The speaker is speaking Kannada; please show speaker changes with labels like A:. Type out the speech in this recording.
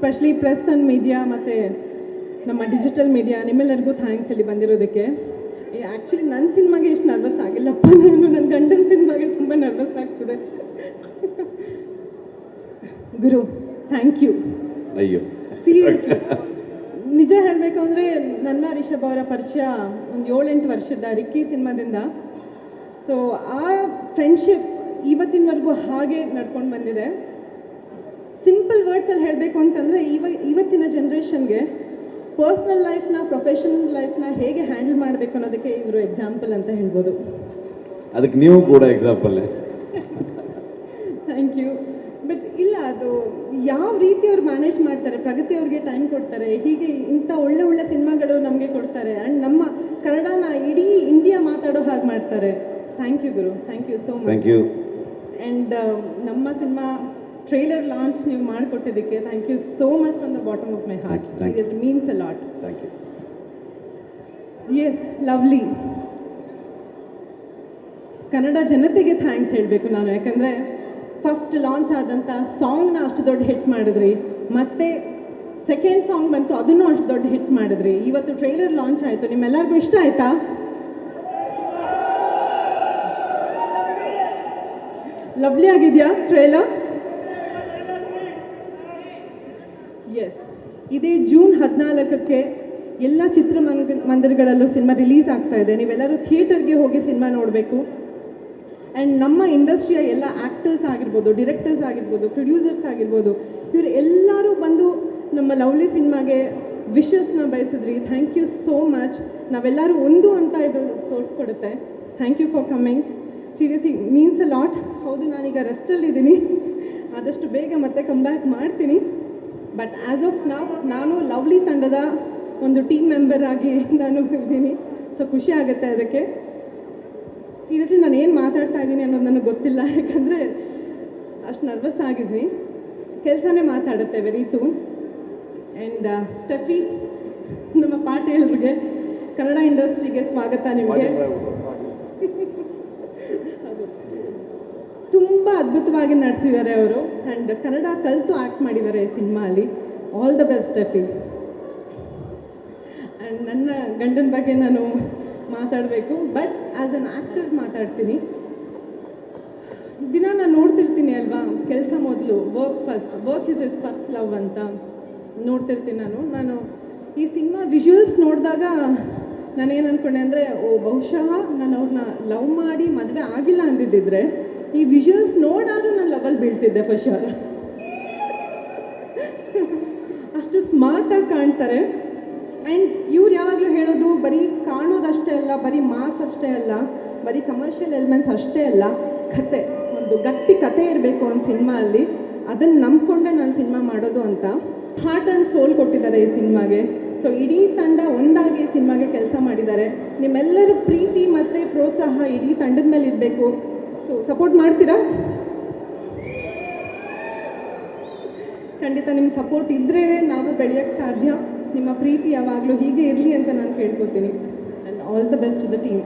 A: ಸ್ಪೆಷಲಿ ಪ್ರೆಸ್ ಆ್ಯಂಡ್ ಮೀಡಿಯಾ ಮತ್ತು ನಮ್ಮ ಡಿಜಿಟಲ್ ಮೀಡಿಯಾ ನಿಮ್ಮೆಲ್ಲರಿಗೂ ಥ್ಯಾಂಕ್ಸ್ ಇಲ್ಲಿ ಬಂದಿರೋದಕ್ಕೆ. ಆ್ಯಕ್ಚುಲಿ ನನ್ನ ಸಿನಿಮಾಗೆ ಎಷ್ಟು ನರ್ವಸ್ ಆಗಿಲ್ಲಪ್ಪ, ನಾನು ನನ್ನ ಗಂಡನ ಸಿನಿಮಾಗೆ ತುಂಬ ನರ್ವಸ್ ಆಗ್ತದೆ. ಗುರು ಥ್ಯಾಂಕ್ ಯು.
B: ಅಯ್ಯೋ
A: ಸೀರಿಯಸ್ಲಿ ನಿಜ ಹೇಳಬೇಕು ಅಂದರೆ ನನ್ನ ರಿಷಬ್ ಅವರ ಪರಿಚಯ ಒಂದು 7-8 ವರ್ಷದ ರಿಕ್ಕಿ ಸಿನಿಮಾದಿಂದ. ಸೊ ಆ ಫ್ರೆಂಡ್ಶಿಪ್ ಇವತ್ತಿನವರೆಗೂ ಹಾಗೆ ನಡ್ಕೊಂಡು ಬಂದಿದೆ. ಸಿಂಪಲ್ ವರ್ಡ್ಸಲ್ಲಿ ಹೇಳಬೇಕು ಅಂತಂದರೆ ಇವತ್ತಿನ ಜನ್ರೇಷನ್ಗೆ ಪರ್ಸ್ನಲ್ ಲೈಫ್ನ ಪ್ರೊಫೆಷನಲ್ ಲೈಫ್ನ ಹೇಗೆ ಹ್ಯಾಂಡಲ್ ಮಾಡಬೇಕು ಅನ್ನೋದಕ್ಕೆ ಇವರು ಎಕ್ಸಾಂಪಲ್ ಅಂತ ಹೇಳ್ಬೋದು.
B: ಅದಕ್ಕೆ ನೀವು ಕೂಡ ಎಕ್ಸಾಂಪಲ್ಲೇ.
A: Thank you. ಬಟ್ ಇಲ್ಲ, ಅದು ಯಾವ ರೀತಿ ಅವ್ರು ಮ್ಯಾನೇಜ್ ಮಾಡ್ತಾರೆ, ಪ್ರಗತಿ ಅವ್ರಿಗೆ ಟೈಮ್ ಕೊಡ್ತಾರೆ, ಹೀಗೆ ಇಂಥ ಒಳ್ಳೆ ಒಳ್ಳೆ ಸಿನಿಮಾಗಳು ನಮಗೆ ಕೊಡ್ತಾರೆ ಆ್ಯಂಡ್ ನಮ್ಮ ಕನ್ನಡನ ಇಡೀ ಇಂಡಿಯಾ ಮಾತಾಡೋ ಹಾಗೆ ಮಾಡ್ತಾರೆ. ಥ್ಯಾಂಕ್ ಯು ಗುರು, thank you so much.
B: Thank you.
A: And ನಮ್ಮ ಸಿನಿಮಾ ಟ್ರೈಲರ್ ಲಾಂಚ್ ನೀವು ಮಾಡಿಕೊಟ್ಟಿದ್ದಕ್ಕೆ thank you so much from the bottom of my heart. It means a lot.
B: Thank you.
A: Yes, lovely. Kannada ಜನತೆಗೆ ಥ್ಯಾಂಕ್ಸ್ ಹೇಳಬೇಕು ನಾನು, ಯಾಕಂದರೆ ಫಸ್ಟ್ ಲಾಂಚ್ ಆದಂಥ ಸಾಂಗ್ನ ಅಷ್ಟು ದೊಡ್ಡ ಹಿಟ್ ಮಾಡಿದ್ರಿ, ಮತ್ತು ಸೆಕೆಂಡ್ ಸಾಂಗ್ ಬಂತು ಅದನ್ನು ಅಷ್ಟು ದೊಡ್ಡ ಹಿಟ್ ಮಾಡಿದ್ರಿ. ಇವತ್ತು ಟ್ರೈಲರ್ ಲಾಂಚ್ ಆಯಿತು, ನಿಮ್ಮೆಲ್ಲರಿಗೂ ಇಷ್ಟ ಆಯಿತಾ? ಲವ್ಲಿ ಆಗಿದೆಯಾ ಟ್ರೈಲರ್? ಎಸ್, ಇದೇ ಜೂನ್ 14ಕ್ಕೆ ಎಲ್ಲ ಚಿತ್ರಮಂದಿರಗಳಲ್ಲೂ ಸಿನಿಮಾ ರಿಲೀಸ್ ಆಗ್ತಾ ಇದೆ. ನೀವೆಲ್ಲರೂ ಥಿಯೇಟರ್ಗೆ ಹೋಗಿ ಸಿನಿಮಾ ನೋಡಬೇಕು. ಆ್ಯಂಡ್ ನಮ್ಮ ಇಂಡಸ್ಟ್ರಿಯ ಎಲ್ಲ ಆ್ಯಕ್ಟರ್ಸ್ ಆಗಿರ್ಬೋದು, ಡಿರೆಕ್ಟರ್ಸ್ ಆಗಿರ್ಬೋದು, ಪ್ರೊಡ್ಯೂಸರ್ಸ್ ಆಗಿರ್ಬೋದು, ಇವರು ಎಲ್ಲರೂ ಬಂದು ನಮ್ಮ ಲವ್ಲಿ ಸಿನಿಮಾಗೆ ವಿಶಸ್ನ ಬಯಸಿದ್ರಿ. Thank you so much. ನಾವೆಲ್ಲರೂ ಒಂದು ಅಂತ ಇದು ತೋರಿಸ್ಕೊಡುತ್ತೆ. Thank you for coming. Seriously means a lot. ಹೌದು, ನಾನೀಗ ರೆಸ್ಟಲ್ಲಿದ್ದೀನಿ, ಆದಷ್ಟು ಬೇಗ ಮತ್ತೆ ಕಮ್ ಬ್ಯಾಕ್ ಮಾಡ್ತೀನಿ. ಬಟ್ ಆ್ಯಸ್ ಆಫ್ ನಾನು ಲವ್ಲಿ ತಂಡದ ಒಂದು ಟೀಮ್ ಮೆಂಬರ್ ಆಗಿ ನಾನು ಇದ್ದೀನಿ. ಸೊ ಖುಷಿ ಆಗುತ್ತೆ ಅದಕ್ಕೆ. ಸೀರಿಯಸ್ಲಿ ನಾನು ಏನು ಮಾತಾಡ್ತಾ ಇದ್ದೀನಿ ಅನ್ನೋದು ನನಗೆ ಗೊತ್ತಿಲ್ಲ, ಯಾಕಂದರೆ ಅಷ್ಟು ನರ್ವಸ್ ಆಗಿದ್ವಿ. ಕೆಲಸನೇ ಮಾತಾಡುತ್ತೆ ವೆರಿ ಸೂನ್. ಆ್ಯಂಡ್ ಸ್ಟೆಫಿ, ನಮ್ಮ ಪಾಟೇಲ್ರಿಗೆ, ಕನ್ನಡ ಇಂಡಸ್ಟ್ರಿಗೆ ಸ್ವಾಗತ ನಿಮಗೆ. ತುಂಬ ಅದ್ಭುತವಾಗಿ ನಡೆಸಿದ್ದಾರೆ ಅವರು. ಆ್ಯಂಡ್ ಕನ್ನಡ ಕಲಿತು ಆ್ಯಕ್ಟ್ ಮಾಡಿದ್ದಾರೆ ಈ ಸಿನಿಮಾ ಅಲ್ಲಿ. All the best Steffi. And ನನ್ನ ಗಂಡನ ಬಗ್ಗೆ ನಾನು ಮಾತಾಡಬೇಕು, ಬಟ್ ಆ್ಯಸ್ ಅನ್ ಆ್ಯಕ್ಟರ್ ಮಾತಾಡ್ತೀನಿ. ದಿನ ನಾನು ನೋಡ್ತಿರ್ತೀನಿ ಅಲ್ವಾ, ಕೆಲಸ ಮೊದಲು, work first, work is is first love ಅಂತ ನೋಡ್ತಿರ್ತೀನಿ ನಾನು ಈ ಸಿನಿಮಾ ವಿಜುವಲ್ಸ್ ನೋಡಿದಾಗ ನಾನೇನು ಅಂದ್ಕೊಂಡೆ ಅಂದರೆ, ಬಹುಶಃ ನಾನು ಅವ್ರನ್ನ ಲವ್ ಮಾಡಿ ಮದುವೆ ಆಗಿಲ್ಲ ಅಂದಿದ್ದಿದ್ರೆ ಈ ವಿಜುವಲ್ಸ್ ನೋಡಾದ್ರೂ ನಾನು ಲವಲ್ ಬೀಳ್ತಿದ್ದೆ ಫರ್ ಶೋರ್. ಅಷ್ಟು ಸ್ಮಾರ್ಟಾಗಿ ಕಾಣ್ತಾರೆ. ಆ್ಯಂಡ್ ಇವ್ರು ಯಾವಾಗಲೂ ಹೇಳೋದು ಬರೀ ಕಾಣೋದಷ್ಟೇ ಅಲ್ಲ, ಬರೀ ಮಾಸ್ ಅಷ್ಟೇ ಅಲ್ಲ, ಬರೀ ಕಮರ್ಷಿಯಲ್ ಎಲಿಮೆಂಟ್ಸ್ ಅಷ್ಟೇ ಅಲ್ಲ, ಕತೆ, ಒಂದು ಗಟ್ಟಿ ಕತೆ ಇರಬೇಕು ಒಂದು ಸಿನಿಮಾ ಅಲ್ಲಿ. ಅದನ್ನು ನಂಬ್ಕೊಂಡೆ ನಾನು ಸಿನಿಮಾ ಮಾಡೋದು ಅಂತ ಹಾರ್ಟ್ ಆ್ಯಂಡ್ ಸೋಲ್ ಕೊಟ್ಟಿದ್ದಾರೆ ಈ ಸಿನಿಮಾಗೆ. ಸೊ ಇಡೀ ತಂಡ ಒಂದಾಗಿ ಈ ಸಿನಿಮಾಗೆ ಕೆಲಸ ಮಾಡಿದ್ದಾರೆ. ನಿಮ್ಮೆಲ್ಲರ ಪ್ರೀತಿ ಮತ್ತು ಪ್ರೋತ್ಸಾಹ ಇಡೀ ತಂಡದ ಮೇಲೆ ಇರಬೇಕು. ಸೊ ಸಪೋರ್ಟ್ ಮಾಡ್ತೀರಾ? ಖಂಡಿತ ನಿಮ್ಮ ಸಪೋರ್ಟ್ ಇದ್ದರೆ ನಾವು ಬೆಳೆಯೋಕ್ಕೆ ಸಾಧ್ಯ. ನಿಮ್ಮ ಪ್ರೀತಿ ಯಾವಾಗಲೂ ಹೀಗೆ ಇರಲಿ ಅಂತ ನಾನು ಕೇಳ್ಕೊತೀನಿ. And all the best to the team.